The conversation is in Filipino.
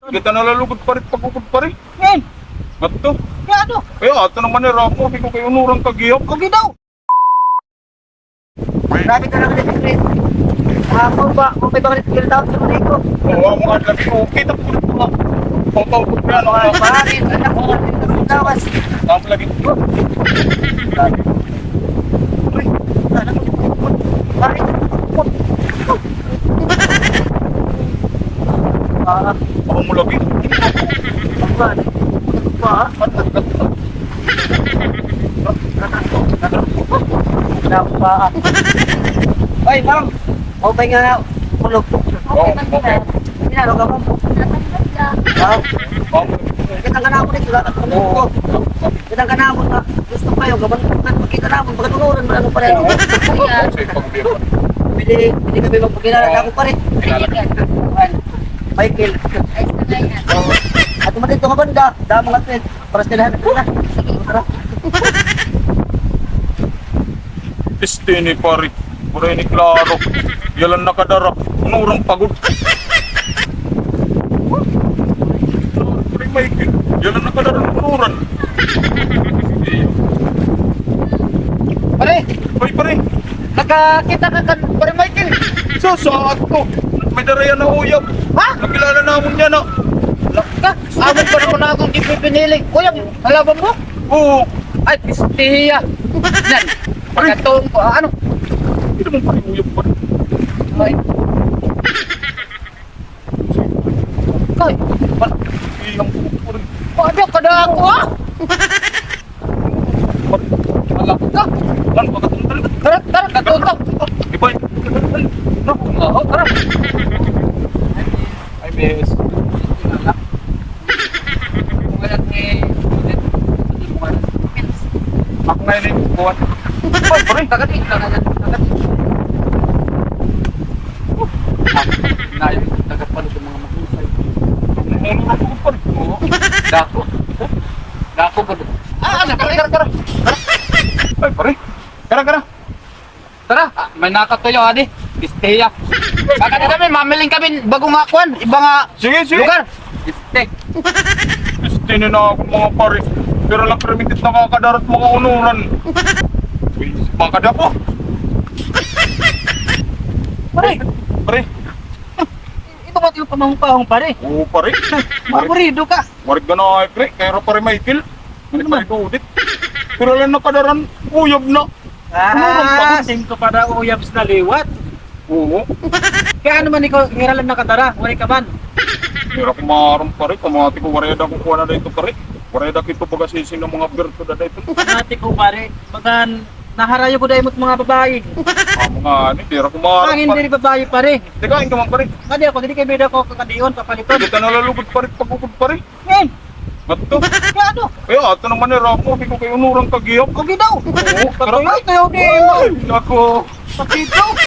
Kita nalalugod pa rin, pagukod pa rin. Ngayon, Ato. kaya ano? Kaya ato naman ni Ramo, hindi ko kayo nurang kagiyap. Okay daw. Grabe ka naman ito, Chris. Kung may bakit kilo daw sa mga ko. Oo, mga lagi ko. Kita ko rin mga pangpangkot na ano. Mga baharin, anak ko, ang tawas. Ang lagi ko. Lagi. Uy, anak ko, bakit? Ako mo lagi. Ay, ma'am. Okay nga. Kulog. Oo, okay. Pinalo ka, ma'am. Kitang ka namin ito. Kitang ka namin na gusto kayo. Makita namin. Pagkatunuran mo lang pa rin. Sa ipag-biro. Pili kami magpagkilala na ako pa rin. Michael. At tumatid ito ka banda. Dama nga ito. Para sa lahat ito na. Destiny pare. Pura ni Claro. Yalan nakadara. Nurang pagod. Pare Michael. Yalan nakadara. Nuran. Pare, Pare pare. nakakita ka kan Pare Michael. Sa saat ko. May darayan na uyab. Ha? Nakilala namin yan ah. Ka? Amin pa naman akong ipipiniling. Kuya, halaban mo? Oo. Ay, pistiya. Yan. Pagkatong ko, ano? Hindi naman pare uyab pare. Ay. Kay, Iyang ko pare. paano ka na ako, ha? Pare. Alam ka? Lan pagkatundal. Tara, katuntang. Ibay. No. Oo, tara. Ay bes. Ako ngayon yung buwan. Ay pare. Kagati. Inayon yung tagapalo sa mga mahusay. Nangulong ako pare. Oo. Dako. Dako ba? Tara. Ay pare. Kara. Tara, may nakatuyo, adi. Pistiya. Kagati kami, mamiling kami bagong akuan. Iba nga Sige. lugar. Piste. Destiny na ako mga pare. Pero lang permitted na kakadarat mga unuran. Uy, mga kadapo. Pare, Pare. ito ba yung pamangpahong pare? Oo pare. Maburido ka. Warig ka na ay pre. Kaya pare Michael. Ano pare udit. Pero lang nakadaran. Uyab na. Singko pa na uyabs na liwat. Oo. Kaya naman ikaw, ngiralan na katara, wala ka man. Pero kung maaaram pare. Kamati ko wareda ko kuha na dito pare. Wareda kito pagasising ng mga birto na dito. Nati ko pare, bagan naharayo ko dahil mo't mga babae. Mga ano. Pero kung maaaram Pangin pare. diri babae pare. Tikain ka man pare. Kadi ako, dili kay bida ko kakadiyon, papaliton. Kita nalalugod pare. Pagukod pare. Ngayon, Ato. kaya ano? Kaya ato naman ni Ramo. Hindi ko kayo nurang kagiyap. Okay daw. Oo. Patuloy kayo di mo. Ay, nako. Pakito.